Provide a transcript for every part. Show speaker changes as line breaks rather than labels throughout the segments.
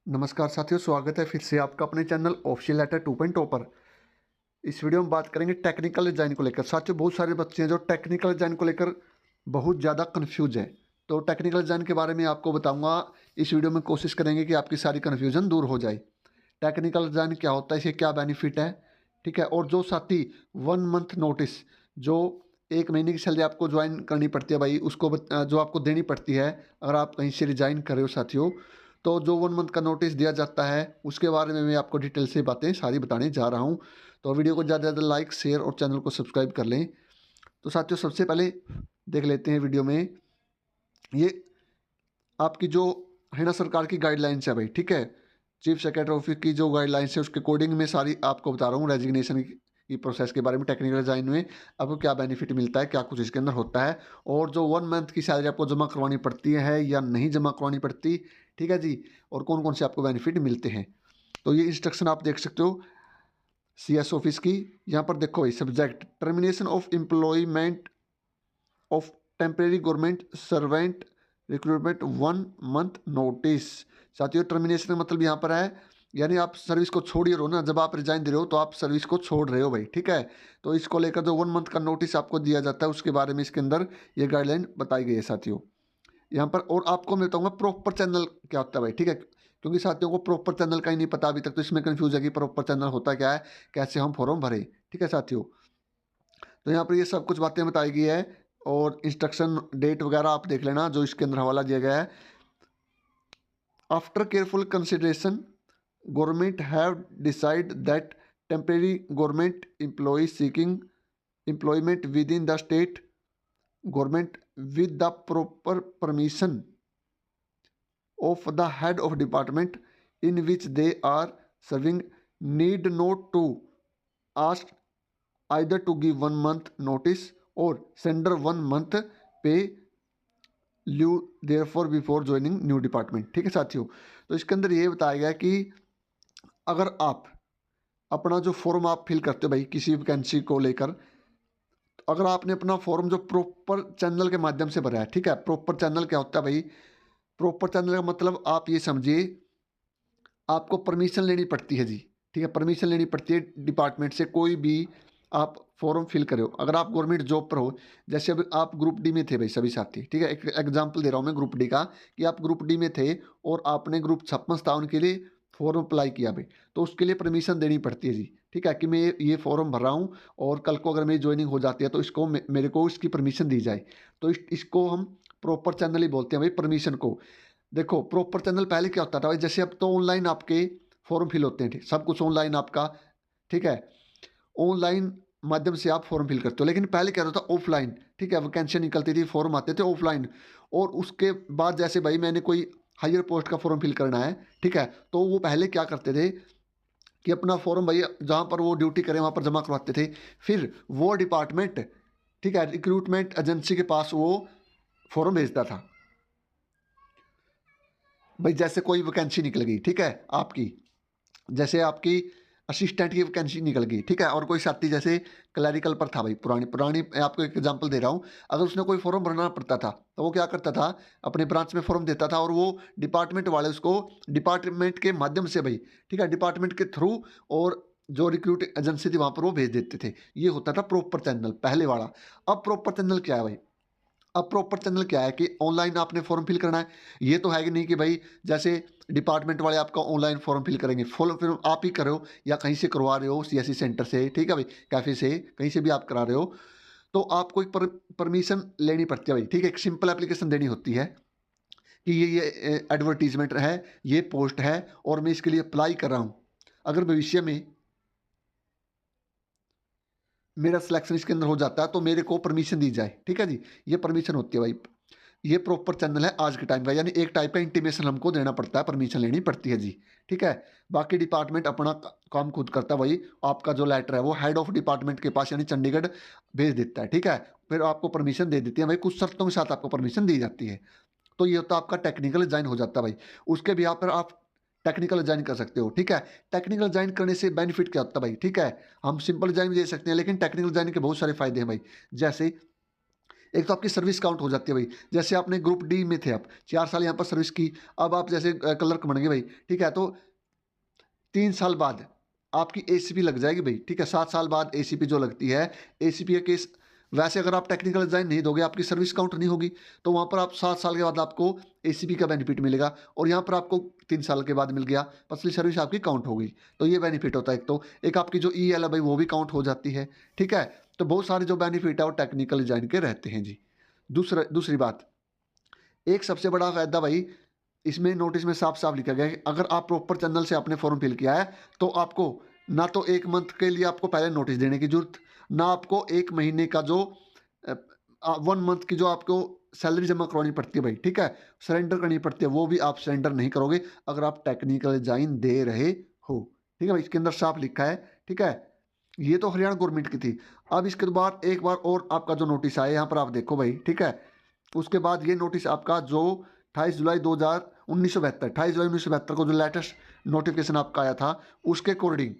नमस्कार साथियों, स्वागत है फिर से आपका अपने चैनल ऑफिशियल लेटर 2.0 पर। इस वीडियो में बात करेंगे टेक्निकल डिज़ाइन को लेकर। साथियों, बहुत सारे बच्चे हैं जो टेक्निकल डिज़ाइन को लेकर बहुत ज़्यादा कन्फ्यूज हैं। तो टेक्निकल डिज़ाइन के बारे में आपको बताऊंगा। इस वीडियो में कोशिश करेंगे कि आपकी सारी कन्फ्यूजन दूर हो जाए। टेक्निकल डिज़ाइन क्या होता है, इसके क्या बेनिफिट है, ठीक है। और जो साथी 1 मंथ नोटिस, जो 1 महीने की सैलरी आपको ज्वाइन करनी पड़ती है भाई, उसको जो आपको देनी पड़ती है अगर आप कहीं से रिजाइन कर रहे हो साथियों, तो जो 1 मंथ का नोटिस दिया जाता है उसके बारे में मैं आपको डिटेल से बातें सारी बताने जा रहा हूँ। तो वीडियो को ज़्यादा से ज़्यादा लाइक शेयर और चैनल को सब्सक्राइब कर लें। तो साथियों, सबसे पहले देख लेते हैं वीडियो में ये आपकी जो है ना सरकार की गाइडलाइंस है भाई, ठीक है। चीफ सेक्रेटरी ऑफिस की जो गाइडलाइंस है उसके अकॉर्डिंग में सारी आपको बता रहा हूँ रेजिग्नेशन की प्रोसेस के बारे में। टेक्निकल डिजाइन में आपको क्या बेनिफिट मिलता है, क्या कुछ इसके अंदर होता है, और जो 1 मंथ की सैलरी आपको जमा करवानी पड़ती है या नहीं जमा करवानी पड़ती, ठीक है जी, और कौन कौन से आपको बेनिफिट मिलते हैं। तो ये इंस्ट्रक्शन आप देख सकते हो CS ऑफिस की। यहाँ पर देखो भाई, subject termination of employment of temporary government servant recruitment 1 month notice. साथियों, टर्मिनेशन का मतलब यहाँ पर है यानी आप सर्विस को छोड़ ही रहे हो ना। जब आप रिजाइन दे रहे हो तो आप सर्विस को छोड़ रहे हो भाई, ठीक है। तो इसको लेकर जो 1 मंथ का नोटिस आपको दिया जाता है उसके बारे में इसके अंदर ये गाइडलाइन बताई गई है साथियों यहाँ पर। और आपको मैं बताऊंगा प्रॉपर चैनल क्या होता है भाई, ठीक है, क्योंकि साथियों को प्रॉपर चैनल का ही नहीं पता अभी तक, तो इसमें कंफ्यूज है कि प्रॉपर चैनल होता क्या है, कैसे हम फॉर्म भरे, ठीक है साथियों। तो यहाँ पर ये सब कुछ बातें बताई गई है और इंस्ट्रक्शन डेट वगैरह आप देख लेना जो इसके अंदर हवाला दिया गया है। After careful consideration government have decide that temporary government employ seeking employment within the state government with the proper permission of the head of department in which they are serving need not to ask either to give 1 month notice or sender 1 month pay leave therefore before joining new department, ठीक है साथियों। तो इसके अंदर ये बताया गया कि अगर आप अपना जो फॉर्म आप फिल करते हो भाई किसी वैकेंसी को लेकर, तो अगर आपने अपना फॉर्म जो प्रॉपर चैनल के माध्यम से भरा है, ठीक है। प्रॉपर चैनल क्या होता है भाई, प्रॉपर चैनल का मतलब आप ये समझिए आपको परमिशन लेनी पड़ती है जी, ठीक है। परमिशन लेनी पड़ती है डिपार्टमेंट से, कोई भी आप फॉर्म फिल करो। अगर आप गवर्नमेंट जॉब पर हो, जैसे अभी आप ग्रुप डी में थे भाई सभी साथी, ठीक है, एक एग्जांपल दे रहा हूँ मैं ग्रुप डी का, कि आप ग्रुप डी में थे और आपने ग्रुप 56 57 के लिए फॉर्म अप्लाई किया भाई, तो उसके लिए परमिशन देनी पड़ती है जी, ठीक है, कि मैं ये फॉर्म भर रहा हूँ और कल को अगर मेरी ज्वाइनिंग हो जाती है तो इसको मेरे को इसकी परमिशन दी जाए। तो इसको हम प्रॉपर चैनल ही बोलते हैं भाई, परमिशन को। देखो प्रॉपर चैनल पहले क्या होता था भाई, जैसे अब तो ऑनलाइन आपके फॉर्म फिल होते हैं, ठीक, सब कुछ ऑनलाइन आपका, ठीक है। ऑनलाइन माध्यम से आप फॉर्म फिल करते हो, लेकिन पहले क्या होता था ऑफलाइन, ठीक है। वैकेंसी निकलती थी, फॉर्म आते थे ऑफलाइन। और उसके बाद जैसे भाई मैंने कोई हायर पोस्ट का फॉर्म फिल करना है, ठीक है, तो वो पहले क्या करते थे कि अपना फॉर्म भाई जहाँ पर वो ड्यूटी करें वहाँ पर जमा करवाते थे। फिर वो डिपार्टमेंट, ठीक है, रिक्रूटमेंट एजेंसी के पास वो फॉर्म भेजता था भाई। जैसे कोई वैकेंसी निकल गई, ठीक है, आपकी जैसे आपकी असिस्टेंट की वैकेंसी निकल गई, ठीक है, और कोई साथी जैसे क्लैरिकल पर था भाई, पुरानी पुरानी मैं आपको एक एग्जांपल दे रहा हूँ। अगर उसने कोई फॉर्म भरना पड़ता था तो वो क्या करता था, अपने ब्रांच में फॉर्म देता था और वो डिपार्टमेंट वाले उसको डिपार्टमेंट के माध्यम से भाई, ठीक है, डिपार्टमेंट के थ्रू और जो रिक्रूट एजेंसी थी वहाँ पर वो भेज देते थे। ये होता था प्रॉपर चैनल पहले वाला। अब प्रॉपर चैनल क्या है भाई, अब प्रॉपर चैनल क्या है कि ऑनलाइन आपने फॉर्म फिल करना है। ये तो है कि नहीं कि भाई जैसे डिपार्टमेंट वाले आपका ऑनलाइन फॉर्म फिल करेंगे, फॉर्म फिर आप ही करो या कहीं से करवा रहे हो, CSC सेंटर से, ठीक है भाई, कैफे से, कहीं से भी आप करा रहे हो, तो आपको एक परमिशन लेनी पड़ती है भाई, ठीक है। एक सिंपल एप्लीकेशन देनी होती है कि ये एडवर्टीजमेंट है, ये पोस्ट है और मैं इसके लिए अप्लाई कर रहा हूँ। अगर भविष्य में मेरा सिलेक्शन इसके अंदर हो जाता है तो मेरे को परमिशन दी जाए, ठीक है जी। ये परमिशन होती है भाई, ये प्रॉपर चैनल है आज के टाइम का, यानी एक टाइप का इंटीमेशन हमको देना पड़ता है, परमिशन लेनी पड़ती है जी, ठीक है। बाकी डिपार्टमेंट अपना काम खुद करता है भाई। आपका जो लेटर है वो हेड ऑफ डिपार्टमेंट के पास यानी चंडीगढ़ भेज देता है, ठीक है। फिर आपको परमिशन दे देती है भाई, कुछ शर्तों के साथ आपको परमिशन दी जाती है। तो ये होता है आपका टेक्निकल डिजाइन हो जाता है भाई। उसके भी यहाँ पर आप टेक्निकल डिजाइन कर सकते हो, ठीक है। टेक्निकल डिजाइन करने से बेनिफिट क्या होता है भाई, ठीक है। हम सिंपल डिजाइन भी दे सकते हैं लेकिन टेक्निकल डिजाइन के बहुत सारे फायदे हैं भाई। जैसे एक तो आपकी सर्विस काउंट हो जाती है भाई, जैसे आपने ग्रुप डी में थे, आप 4 साल यहाँ पर सर्विस की, अब आप जैसे क्लर्क बन गए भाई, ठीक है, तो 3 साल बाद आपकी एसीपी लग जाएगी भाई, ठीक है, 7 साल बाद एसीपी जो लगती है, एसीपी का केस। वैसे अगर आप टेक्निकल डिजाइन नहीं दोगे, आपकी सर्विस काउंट नहीं होगी, तो वहाँ पर आप 7 साल के बाद आपको एसीपी का बेनिफिट मिलेगा, और यहाँ पर आपको 3 साल के बाद मिल गया, पसली सर्विस आपकी काउंट हो गई। तो ये बेनिफिट होता है। एक आपकी जो ईएल है भाई वो भी काउंट हो जाती है, ठीक है। तो बहुत सारे जो बेनिफिट है वो टेक्निकल डिजाइन के रहते हैं जी। दूसरी बात, एक सबसे बड़ा फायदा भाई, इसमें नोटिस में साफ साफ लिखा गया है कि अगर आप प्रॉपर चैनल से आपने फॉर्म फिल किया है, तो आपको ना तो 1 मंथ के लिए आपको पहले नोटिस देने की जरूरत, ना आपको 1 महीने का जो 1 मंथ की जो आपको सैलरी जमा करवानी पड़ती है भाई, ठीक है, सरेंडर करनी पड़ती है, वो भी आप सरेंडर नहीं करोगे अगर आप टेक्निकल डिजाइन दे रहे हो, ठीक है भाई, इसके अंदर साफ लिखा है, ठीक है। ये तो हरियाणा गवर्नमेंट की थी। अब इसके बाद एक बार और आपका जो नोटिस आया यहाँ पर आप देखो भाई, ठीक है, उसके बाद ये नोटिस आपका जो 28 जुलाई 1972 28 जुलाई 1972 को जो लेटेस्ट नोटिफिकेशन आपका आया था, उसके अकॉर्डिंग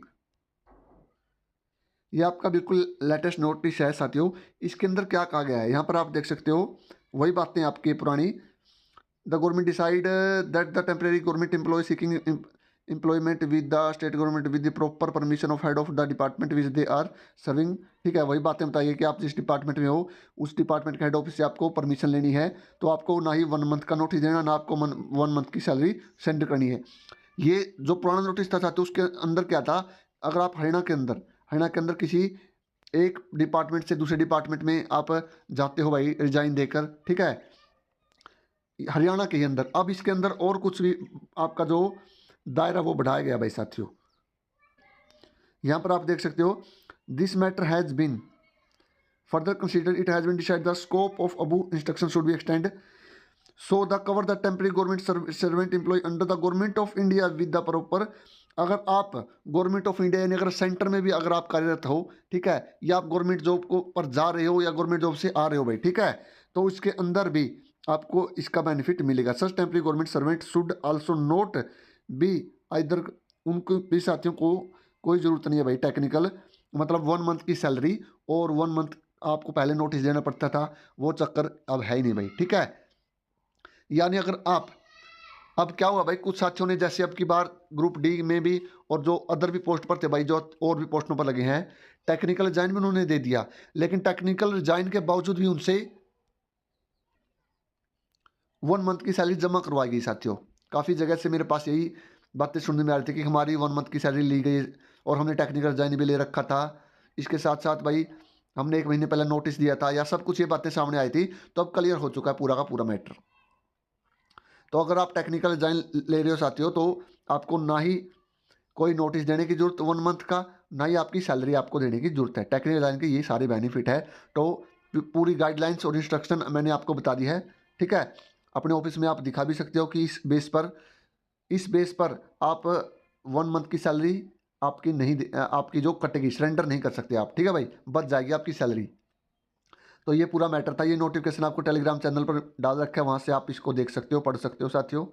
ये आपका बिल्कुल लेटेस्ट नोटिस है साथियों। इसके अंदर क्या कहा गया है यहाँ पर आप देख सकते हो, वही बातें आपकी पुरानी। The government decide that the temporary government employ seeking employment with the state government with the proper permission of head of the department which they are serving, ठीक है, वही बातें बताइए कि आप जिस डिपार्टमेंट में हो उस डिपार्टमेंट के हेड ऑफिस से आपको परमिशन लेनी है, तो आपको ना ही 1 मंथ का नोटिस देना, ना आपको 1 मंथ की सैलरी सेंड करनी है। ये जो पुराना नोटिस था साथियों, उसके अंदर क्या था, अगर आप हरियाणा के अंदर किसी एक डिपार्टमेंट से दूसरे डिपार्टमेंट में आप जाते हो भाई रिजाइन देकर, ठीक है, हरियाणा के ही अंदर, अब इसके अंदर और कुछ भी आपका जो दायरा वो बढ़ाया गया भाई साथियों। यहाँ पर आप देख सकते हो, this matter has been further consider, it has been decide the scope of above instruction should be extend so the cover the temporary government servant employ under the government of India with the proper. अगर आप government of India यानी अगर centre में भी अगर आप कार्यरत हो, ठीक है, या आप गवर्नमेंट जॉब को पर जा रहे हो या गवर्नमेंट जॉब से आ रहे हो भाई, ठीक है, तो इसके अंदर भी आपको इसका बेनिफिट मिलेगा। Such temporary government servant should also not be either, उनको भी साथियों को कोई ज़रूरत नहीं है भाई टेक्निकल, मतलब 1 मंथ की सैलरी और 1 मंथ आपको पहले नोटिस देना पड़ता था, वो चक्कर अब है ही नहीं भाई, ठीक है। यानी अगर आप, अब क्या हुआ भाई, कुछ साथियों ने जैसे अब की बार ग्रुप डी में भी और जो अदर भी पोस्ट पर थे भाई, जो और भी पोस्टों पर लगे हैं, टेक्निकल डिजाइन में उन्होंने दे दिया, लेकिन टेक्निकल डिजाइन के बावजूद भी उनसे 1 मंथ की सैलरी जमा करवाई गई साथियों। काफ़ी जगह से मेरे पास यही बातें सुनने में आ रही थी कि हमारी 1 मंथ की सैलरी ली गई और हमने टेक्निकल डिजाइन भी ले रखा था, इसके साथ साथ भाई हमने 1 महीने पहले नोटिस दिया था, या सब कुछ ये बातें सामने आई थी। तो अब क्लियर हो चुका है पूरा का पूरा मैटर। तो अगर आप टेक्निकल डिजाइन ले रहे हो साथियों, तो आपको ना ही कोई नोटिस देने की जरूरत 1 मंथ का, ना ही आपकी सैलरी आपको देने की जरूरत है। टेक्निकल डिजाइन के ये सारे बेनिफिट है। तो पूरी गाइडलाइंस और इंस्ट्रक्शन मैंने आपको बता दी है, ठीक है। अपने ऑफिस में आप दिखा भी सकते हो कि इस बेस पर आप 1 मंथ की सैलरी आपकी नहीं आपकी जो कटेगी, सरेंडर नहीं कर सकते आप, ठीक है भाई, बच जाएगी आपकी सैलरी। तो ये पूरा मैटर था। ये नोटिफिकेशन आपको टेलीग्राम चैनल पर डाल रखा है, वहाँ से आप इसको देख सकते हो, पढ़ सकते हो साथियों,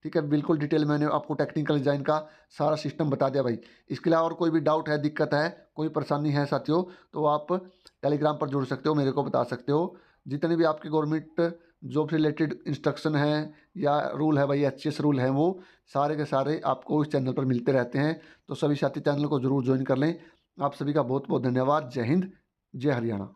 ठीक है। बिल्कुल डिटेल मैंने आपको टेक्निकल डिज़ाइन का सारा सिस्टम बता दिया भाई। इसके अलावा और कोई भी डाउट है, दिक्कत है, कोई परेशानी है साथियों, तो आप टेलीग्राम पर जुड़ सकते हो, मेरे को बता सकते हो। जितने भी आपके गवर्नमेंट जॉब से रिलेटेड इंस्ट्रक्शन हैं या रूल है भाई, एचसीएस रूल हैं, वो सारे के सारे आपको इस चैनल पर मिलते रहते हैं। तो सभी साथी चैनल को जरूर ज्वाइन कर लें। आप सभी का बहुत बहुत धन्यवाद। जय हिंद, जय हरियाणा।